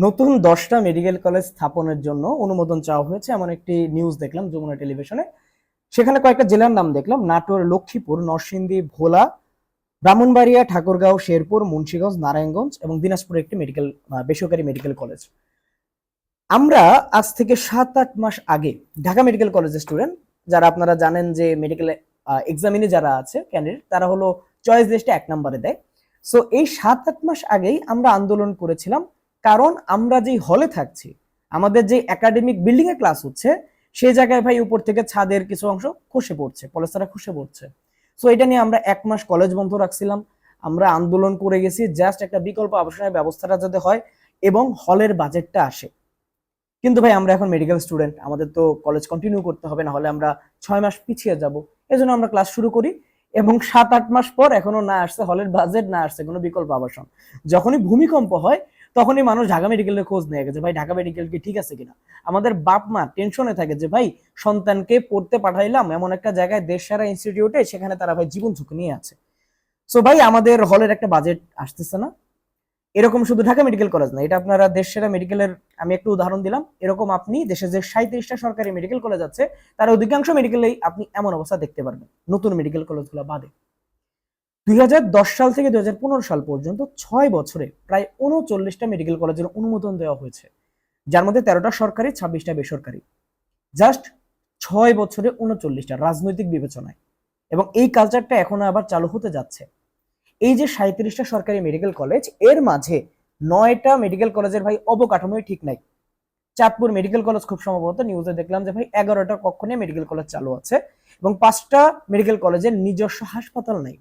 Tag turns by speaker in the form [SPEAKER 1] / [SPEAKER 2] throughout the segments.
[SPEAKER 1] নতুন 10টা medical college স্থাপনের জন্য অনুমোদন চাওয়া হয়েছে এমন একটি নিউজ দেখলাম যমুনা টেলিভিশনে। সেখানে কয়েকটা জেলার নাম দেখলাম: নাটোর, লক্ষ্মীপুর, নরসিংদী, ভোলা, ব্রাহ্মণবাড়িয়া, ঠাকুরগাঁও, শেরপুর, মুন্সিগঞ্জ, নারায়ণগঞ্জ এবং দিনাজপুরে একটি বেসরকারি মেডিকেল কলেজ। আমরা আজ থেকে 7-8 মাস আগে ঢাকা মেডিকেল কলেজের স্টুডেন্ট, যারা আপনারা জানেন যে মেডিকেল এক্সামিনে যারা আছে ক্যান্ডিডেট, তারা হলো চয়েস লিস্টে 1 নম্বরে দেয়। সো এই 7-8 মাস আগেই আমরা আন্দোলন করেছিলাম, কারণ আমরা যেই হলে থাকছি, আমাদের যে একাডেমিক বিল্ডিং এ ক্লাস হচ্ছে, সেই জায়গায় ভাই উপর থেকে ছাদের কিছু অংশ খসে পড়ছে, পলেস্তারা খসে পড়ছে। সো এটা নিয়ে আমরা 1 মাস কলেজ বন্ধ রাখছিলাম। আমরা আন্দোলন করে গেছি জাস্ট একটা বিকল্প আবাসনের ব্যবস্থাটা যাতে হয় এবং হলের বাজেটটা আসে। কিন্তু ভাই আমরা এখন মেডিকেল স্টুডেন্ট, আমাদের তো কলেজ কন্টিনিউ করতে হবে, না হলে আমরা 6 মাস পিছিয়ে যাব। এজন্য আমরা ক্লাস শুরু করি এবং 7-8 মাস পর এখনো না আসছে হলের বাজেট, না আসছে কোনো বিকল্প আবাসন। যখনই ভূমিকম্প হয় তখনই মানুষ ঢাকা মেডিকেলের খোঁজ নিয়ে গেছে, ভাই ঢাকা মেডিকেল কি ঠিক আছে কিনা। আমাদের বাপ মা টেনশনে থাকে যে ভাই সন্তানকে পড়তে পাঠাইলাম এমন একটা জায়গায়, দেশ সেরা ইনস্টিটিউটে, সেখানে তারা ভাই জীবন ঝুঁকি নিয়ে আছে। সো ভাই আমাদের হলের একটা বাজেট আসতেছে না। এরকম শুধু ঢাকা মেডিকেল কলেজ না, এটা আপনারা দেশ সেরা মেডিকেলের আমি একটু উদাহরণ দিলাম। এরকম আপনি দেশে যে 37টা সরকারি মেডিকেল কলেজ আছে, তার অধিকাংশ মেডিকেলেই আপনি এমন অবস্থা দেখতে পারবেন, নতুন মেডিকেল কলেজগুলো বাদে। 2010 সাল থেকে 2015 সাল পর্যন্ত 6 বছরে প্রায় 39টা মেডিকেল কলেজের অনুমোদন দেওয়া হয়েছে, যার মধ্যে 13টা সরকারি, 26টা বেসরকারি। জাস্ট 6 বছরে 39টা, রাজনৈতিক বিবেচনায়। এবং এই কালচারটা এখনো আবার চালু হতে যাচ্ছে। এই যে 37টা সরকারি মেডিকেল কলেজ, এর মাঝে 9টা মেডিকেল কলেজের ভাই অবকাঠামোই ঠিক নাই। চাঁদপুর মেডিকেল কলেজ খুব সম্ভবত নিউজে দেখলাম যে ভাই 11টা কক্ষ নিয়ে মেডিকেল কলেজ চালু আছে এবং 5টা মেডিকেল কলেজের নিজস্ব হাসপাতাল নাই।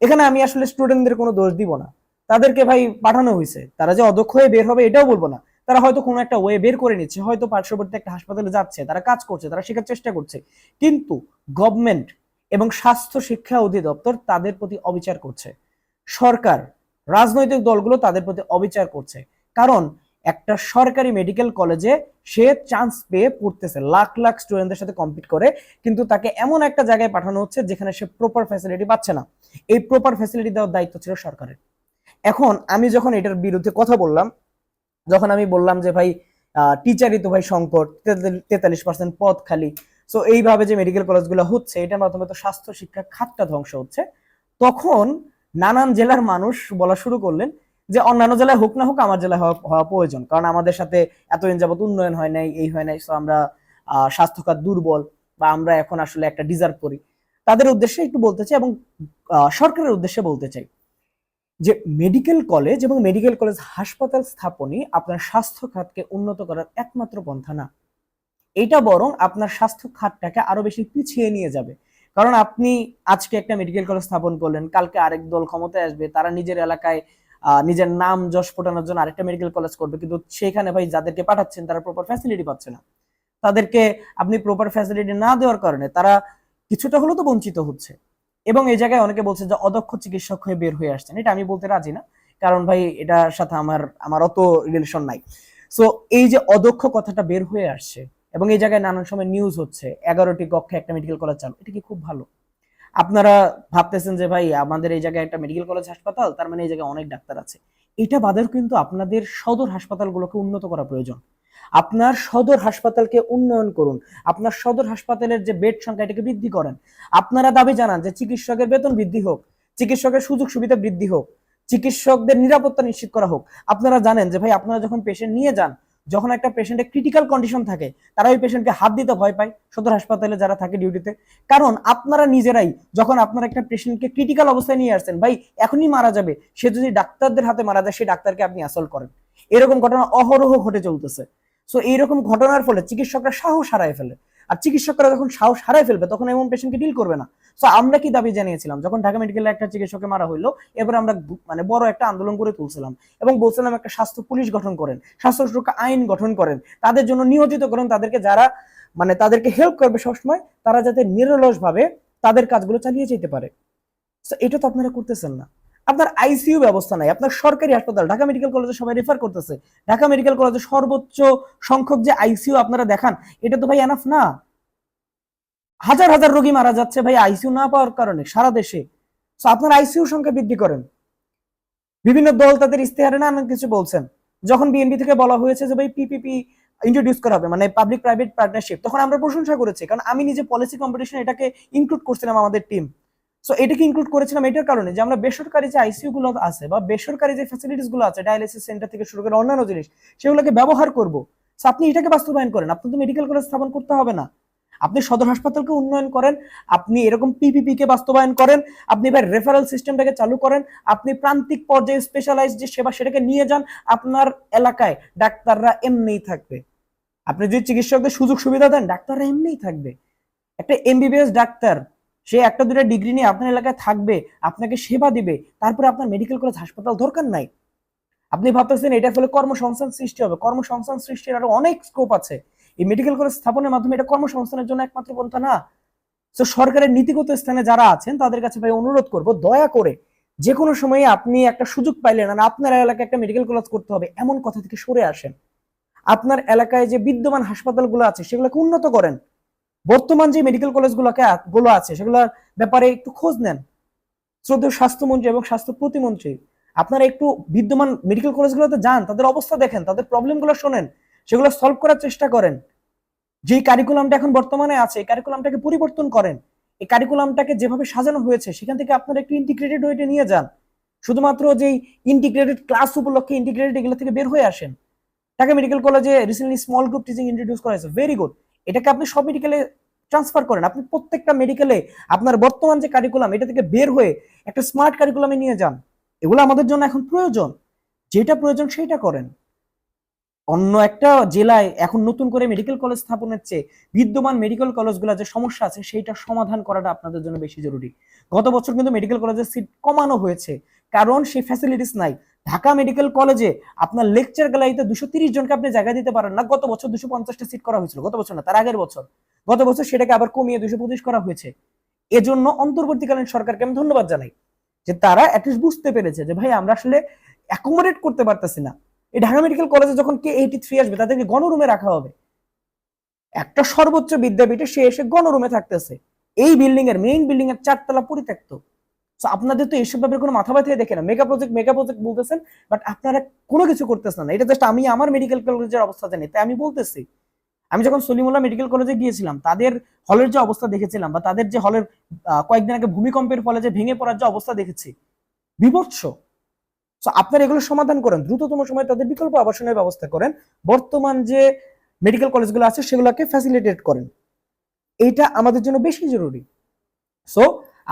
[SPEAKER 1] এখানে আমি আসলে স্টুডেন্টদের কোনো দোষ দিব না, তাদেরকে ভাই পাঠানো হয়েছে, তারা যে অদক্ষ হয়ে বের হবে এটাও বলবো না। তারা হয়তো কোনো একটা ওয়ে বের করে নিচ্ছে, হয়তো পার্শ্ববর্তী একটা হাসপাতালে যাচ্ছে, তারা কাজ করছে, তারা শেখার চেষ্টা করছে। কিন্তু গভর্নমেন্ট এবং স্বাস্থ্য শিক্ষা অধিদপ্তর তাদের প্রতি অবিচার করছে। সরকার, রাজনৈতিক দলগুলো তাদের প্রতি অবিচার করছে। কারণ একটা সরকারি মেডিকেল কলেজে সে চান্স পেয়ে পড়তেছে, লাখ লাখ স্টুডেন্টদের সাথে কম্পিট করে, কিন্তু তাকে এমন একটা জায়গায় পাঠানো হচ্ছে যেখানে সে প্রপার ফ্যাসিলিটি পাচ্ছে না। এই প্রপার ফ্যাসিলিটি দেওয়ার দায়িত্ব ছিল সরকারের। এখন আমি যখন এটার বিরুদ্ধে কথা বললাম, যখন আমি বললাম যে ভাই টিচারই তো ভাই সংকট, 43% পদ খালি, সো এইভাবে যে মেডিকেল কলেজগুলো হচ্ছে, এটার মাধ্যমে তো স্বাস্থ্য শিক্ষা খাতটা ধ্বংস হচ্ছে, তখন নানান জেলার মানুষ বলা শুরু করলেন যে অন্যান্য জেলায় হোক না হোক, আমার জেলায় হওয়া প্রয়োজন, কারণ আমাদের সাথে এতদিন যাবত উন্নয়ন হয় নাই, এই হয় নাই, সো আমরা স্বাস্থ্যখাত দুর্বল, বা আমরা এখন আসলে একটা ডিজার্ভ করি। তাদের উদ্দেশ্যে একটু বলতে চাই এবং সরকারের উদ্দেশ্যে বলতে চাই যে মেডিকেল কলেজ এবং মেডিকেল কলেজ হাসপাতাল স্থাপনই আপনার স্বাস্থ্য খাতকে উন্নত করার একমাত্র পন্থা না। এইটা বরং আপনার স্বাস্থ্য খাতটাকে আরো বেশি পিছিয়ে নিয়ে যাবে। কারণ আপনি আজকে একটা মেডিকেল কলেজ স্থাপন করলেন, কালকে আরেক দল ক্ষমতায় আসবে, তারা নিজের এলাকায় নিজের নাম যশ ফোটানোর জন্য আরেকটা মেডিকেল কলেজ করবে, কিন্তু সেখানে ভাই যাদেরকে পাঠাচ্ছেন তারা প্রপার ফ্যাসিলিটি পাচ্ছে না। তাদেরকে আপনি প্রপার ফ্যাসিলিটি না দেওয়ার কারণে তারা কিছুটা হলেও তো বঞ্চিত হচ্ছে। এবং এই জায়গায় অনেকে বলছে যে অদক্ষ চিকিৎসক হয়ে বের হয়ে আসছেন, এটা আমি বলতে রাজি না, কারণ ভাই এটার সাথে আমার অত রিলেশন নাই। সো এই যে অদক্ষ কথাটা বের হয়ে আসছে এবং এই জায়গায় নানান সময় নিউজ হচ্ছে 11টি কক্ষে একটা মেডিকেল কলেজ চালু, এটা কি খুব ভালো? আপনারা ভাবতেছেন যে ভাই আমাদের এই জায়গায় একটা মেডিকেল কলেজ হাসপাতাল, তার মানে এই জায়গায় অনেক ডাক্তার আছে। এটা বাদেও কিন্তু আপনাদের সদর হাসপাতালগুলোকে উন্নত করা প্রয়োজন। আপনার সদর হাসপাতালকে উন্নয়ন করুন, আপনার সদর হাসপাতালের যে বেড সংখ্যা এটাকে বৃদ্ধি করেন। আপনারা দাবি জানান যে চিকিৎসকের বেতন বৃদ্ধি হোক, চিকিৎসকের সুযোগ সুবিধা বৃদ্ধি হোক, চিকিৎসকদের নিরাপত্তা নিশ্চিত করা হোক। আপনারা জানেন যে ভাই আপনারা যখন পেশেন্ট নিয়ে যান, যখন একটা পেশেন্টের ক্রিটিক্যাল কন্ডিশন থাকে, তারা ওই পেশেন্টকে হাত দিতে ভয় পায় সদর হাসপাতালে যারা থাকে ডিউটিতে। কারণ আপনারা নিজেরাই যখন আপনারা একটা পেশেন্টকে ক্রিটিক্যাল অবস্থায় নিয়ে আসছেন, ভাই এখনই মারা যাবে, সে যদি ডাক্তারদের হাতে মারা যায়, সেই ডাক্তারকে আপনি অ্যাসল্ট করেন। এরকম ঘটনা অহরহ ঘটে চলতেছে। সো এইরকম ঘটনার ফলে চিকিৎসকরা সাহস হারায় ফেলে। আর চিকিৎসকরা যখন সাহস হারায় ফেলবে তখন এমন পেশেন্টকে ডিল করবে না। সো আমরা কি দাবি জানিয়েছিলাম যখন ঢাকা মেডিকেলে একটা চিকিৎসককে মারা হইলো, এবার আমরা মানে বড় একটা আন্দোলন করে তুলছিলাম এবং বলছিলাম একটা স্বাস্থ্য পুলিশ গঠন করেন, স্বাস্থ্য সুরক্ষা আইন গঠন করেন, তাদের জন্য নিয়োজিত করেন, তাদেরকে যারা মানে তাদেরকে হেল্প করবে সবসময়, তারা যাতে নিরলস ভাবে তাদের কাজগুলো চালিয়ে যেতে পারে। এটা তো আপনারা করতেছেন না। আপনার আইসিইউ ব্যবস্থা নাই, আপনার সরকারি হাসপাতাল ঢাকা মেডিকেল কলেজে সবাই রেফার করতেছে, ঢাকা মেডিকেল কলেজে সর্বোচ্চ সংখ্যক যে আইসিইউ আপনারা দেখান, এটা তো ভাই এনাফ না। হাজার হাজার রোগী মারা যাচ্ছে ভাই আইসিইউ না পাওয়ার কারণে সারা দেশে। আপনার আইসিইউ সংখ্যা বৃদ্ধি করেন। বিভিন্ন দল তাদের ইস্তেহারে নানান কিছু বলছেন যখন বিএনপি থেকে বলা হয়েছে যে ভাই পিপিপি ইন্ট্রোডিউস করা হবে, মানে পাবলিক প্রাইভেট পার্টনারশিপ, তখন আমরা প্রশংসা করেছি, কারণ আমি নিজে পলিসি কম্পিটিশন এটাকে ইনক্লুড করছিলাম আমাদের টিম। সো এটাকে ইনক্লুড করেছিলাম এটার কারণে যে আমরা বেসরকারি যে আইসিইউ গুলো আছে বা বেসরকারি যে ফ্যাসিলিটিস গুলো আছে, ডায়ালিসিস সেন্টার থেকে শুরু করে অন্যান্য জিনিস, সেগুলোকে ব্যবহার করব। সো আপনি এটাকে বাস্তবায়ন করেন, আপনি তো মেডিকেল কলেজ স্থাপন করতে হবে না, আপনি সদর হাসপাতালকে উন্নয়ন করেন, আপনি এরকম পিপিপি কে বাস্তবায়ন করেন, আপনি এবার রেফারেল সিস্টেমটাকে চালু করেন, আপনি প্রান্তিক পর্যায়ে স্পেশালাইজ যে সেবা সেটাকে নিয়ে যান, আপনার এলাকায় ডাক্তাররা এমনিই থাকবে। আপনি যে চিকিৎসকদের সুযোগ সুবিধা দেন, ডাক্তাররা এমনিই থাকবে। একটা এমবিবিএস ডাক্তার সে একটা দুটা ডিগ্রি নিয়ে আপনার এলাকায় থাকবে, আপনাকে সেবা দিবে, তারপরে আপনার মেডিকেল কলেজ হাসপাতাল দরকার নাই। আপনি ভাবতেছেন এটা ফলে কর্মসংস্থান সৃষ্টি হবে, কর্মসংস্থান সৃষ্টির আরো অনেক স্কোপ আছে। এই মেডিকেল কলেজ স্থাপনের মাধ্যমে এটা কর্মসংস্থানের জন্য একমাত্র পন্থা না। তো সরকারের নীতিগত স্থানে যারা আছেন তাদের কাছে ভাই অনুরোধ করব, দয়া করে যে কোনো সময়ে আপনি একটা সুযোগ পাইলেন আর আপনার এলাকায় একটা মেডিকেল কলেজ করতে হবে, এমন কথা থেকে সরে আসেন। আপনার এলাকায় যে বিদ্যমান হাসপাতালগুলো আছে সেগুলোকে উন্নত করেন। বর্তমান যে মেডিকেল কলেজগুলো আছে সেগুলোর ব্যাপারে একটু খোঁজ নেন। শ্রদ্ধেয় স্বাস্থ্যমন্ত্রী এবং স্বাস্থ্য প্রতিমন্ত্রী, আপনারা একটু বিদ্যমান মেডিকেল কলেজগুলোতে যান, তাদের অবস্থা দেখেন, তাদের প্রবলেমগুলো শোনেন, সেগুলো সলভ করার চেষ্টা করেন। যে কারিকুলামটা এখন বর্তমানে আছে এই কারিকুলামটাকে পরিবর্তন করেন। এই কারিকুলামটাকে যেভাবে সাজানো হয়েছে সেখান থেকে আপনারা একটু ইন্টিগ্রেটেড ওয়েতে নিয়ে যান। শুধুমাত্র যে ইন্টিগ্রেটেড ক্লাস উপলক্ষে ইন্টিগ্রেটেড এগুলো থেকে বের হয়ে আসেন। ঢাকা মেডিকেল কলেজে recently small group teaching introduce করা হয়েছে, ভেরি গুড। এটাকে আপনি সব মেডিকেলে ট্রান্সফার করেন। আপনি প্রত্যেকটা মেডিকেলে আপনার বর্তমান যে কারিকুলাম এটা থেকে বের হয়ে একটা স্মার্ট কারিকুলামে নিয়ে যান। এগুলো আমাদের জন্য এখন প্রয়োজন, যেটা প্রয়োজন সেটা করেন। অন্য একটা জেলায় এখন নতুন করে মেডিকেল কলেজ স্থাপনের চেয়ে বিদ্যমান মেডিকেল কলেজগুলো যে সমস্যা আছে সেইটা সমাধান করাটা আপনাদের জন্য বেশি জরুরি। গত বছর কিন্তু মেডিকেল কলেজের সিট কমানো হয়েছে, কারণ সেই ফ্যাসিলিটিস নাই। ঢাকা মেডিকেল কলেজে আপনার লেকচার গ্যালারিতে 230 জনকে আপনি জায়গা দিতে পারেন না। গত বছর 250টা সিট করা হয়েছিল, গত বছর না তার আগের বছর। গত বছর সেটাকে আবার কমিয়ে 225 করা হয়েছে। এজন্য অন্তর্বর্তীকালীন সরকারকে আমি ধন্যবাদ জানাই যে তারা অ্যাটলিস্ট বুঝতে পেরেছে যে ভাই আমরা আসলে অ্যাকোমোডেট করতে পারতেছি না। এই ঢাকা মেডিকেল কলেজে যখন K83 আসবে তাদেরকে গণরুমে রাখা হবে। একটা সর্বোচ্চ বিদ্যাপীঠে সে এসে গণরুমে থাকতেছে, এই বিল্ডিং এর মেইন বিল্ডিং এর 4 তলা পরিত্যক্ত। আপনাদের তো এইসব ব্যাপারে কোনো মাথা ব্যথা দেখে না, মেগা প্রজেক্ট বলতেছেন, বাট আপনারা কোনো কিছু করতেছেন না। এটা জাস্ট আমি আমার মেডিকেল কলেজের অবস্থা জানি তাই আমি বলতেছি। আমি যখন সলিমুল্লাহ মেডিকেল কলেজে গিয়েছিলাম তাদের হলের যে অবস্থা দেখেছিলাম, বা তাদের যে হলের কয়েকদিন আগে ভূমিকম্পের ফলে যে ভেঙে পড়ার যে অবস্থা দেখেছি, বিভৎস। আপনারা এগুলো সমাধান করেন, দ্রুততম সময়ে তাদের বিকল্প আবাসনের ব্যবস্থা করেন, বর্তমান যে মেডিকেল কলেজগুলো আছে সেগুলোকে ফ্যাসিলিটেট করেন। এইটা আমাদের জন্য বেশি জরুরি। সো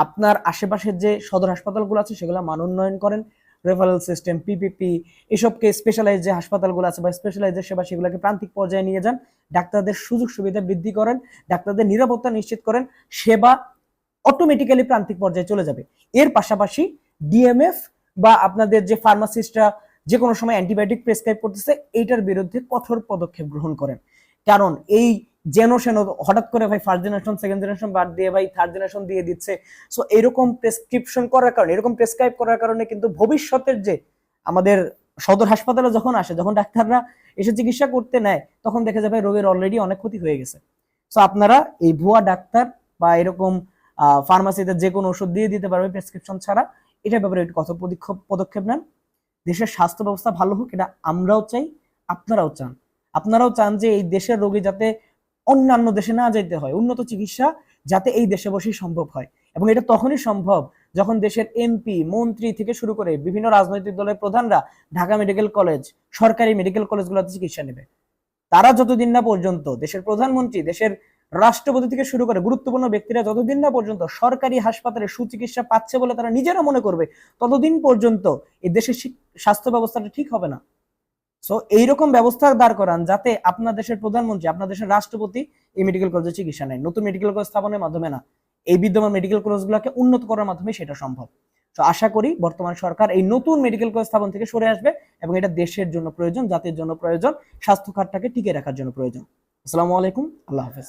[SPEAKER 1] আপনার আশেপাশের যে সদর হাসপাতালগুলো আছে সেগুলো মান উন্নয়ন করেন, রেফারেল সিস্টেম, পিপিপি, এসবকে স্পেশালাইজ যে হাসপাতালগুলো আছে বা স্পেশালাইজ যে সেবা সেগুলোকে প্রান্তিক পর্যায়ে নিয়ে যান, ডাক্তারদের সুযোগ সুবিধা বৃদ্ধি করেন, ডাক্তারদের নিরাপত্তা নিশ্চিত করেন, সেবা অটোমেটিক্যালি প্রান্তিক পর্যায়ে চলে যাবে। এর পাশাপাশি ডিএমএফ বা আপনাদের যে ফার্মাসিস্টরা যে কোনো সময় অ্যান্টিবায়োটিক প্রেসক্রাইব করতেছে এইটার বিরুদ্ধে কঠোর পদক্ষেপ গ্রহণ করেন। কারণ এই যেন সেন হঠাৎ করে ভাই ফার্স্ট জেনারেশন সেকেন্ড জেনারেশন বাদ দিয়ে ভাই থার্ড জেনারেশন দিয়ে দিচ্ছে। সো এরকম প্রেসক্রিপশন করার কারণে, এরকম প্রেসক্রাইব করার কারণে কিন্তু ভবিষ্যতের যে আমাদের সদর হাসপাতালে যখন আসে, যখন ডাক্তাররা এসে চিকিৎসা করতে নেয়, তখন দেখা যাবে রোগীর অলরেডি অনেক ক্ষতি হয়ে গেছে। সো আপনারা এই ভুয়া ডাক্তার বা এরকম ফার্মাসিতে যে কোনো ওষুধ দিয়ে দিতে পারবে প্রেসক্রিপশন ছাড়া, এটার ব্যাপারে একটু কত পদক্ষেপ নেন। দেশের স্বাস্থ্য ব্যবস্থা ভালো হোক, এটা আমরাও চাই, আপনারাও চান। আপনারাও চান যে এই দেশের রোগী যাতে অন্যান্য দেশে না যেতে হয়, উন্নত চিকিৎসা যাতে এই দেশে বসেই সম্ভব হয়। এবং এটা তখনই সম্ভব যখন দেশের এমপি, মন্ত্রী থেকে শুরু করে বিভিন্ন রাজনৈতিক দলের প্রধানরা ঢাকা মেডিকেল কলেজ, সরকারি মেডিকেল কলেজগুলোতে চিকিৎসা নেবে। তারা যতদিন না পর্যন্ত, দেশের প্রধানমন্ত্রী, দেশের রাষ্ট্রপতি থেকে শুরু করে গুরুত্বপূর্ণ ব্যক্তিরা যতদিন না পর্যন্ত সরকারি হাসপাতালে সুচিকিৎসা পাচ্ছে বলে তারা নিজেরা মনে করবে, ততদিন পর্যন্ত এই দেশের স্বাস্থ্য ব্যবস্থাটা ঠিক হবে না। সো এইরকম ব্যবস্থা দাঁড় করান যাতে আপনার দেশের প্রধানমন্ত্রী, আপনার দেশের রাষ্ট্রপতি এই মেডিকেল কলেজে চিকিৎসা নেয়, নতুন মেডিকেল কলেজ স্থাপনের মাধ্যমে না, এই বিদ্যমান মেডিকেল কলেজগুলোকে উন্নত করার মাধ্যমে সেটা সম্ভব। তো আশা করি বর্তমান সরকার এই নতুন মেডিকেল কলেজ স্থাপন থেকে সরে আসবে এবং এটা দেশের জন্য প্রয়োজন, জাতির জন্য প্রয়োজন, স্বাস্থ্য খাতটাকে টিকে রাখার জন্য প্রয়োজন। আসসালামু আলাইকুম, আল্লাহ হাফেজ।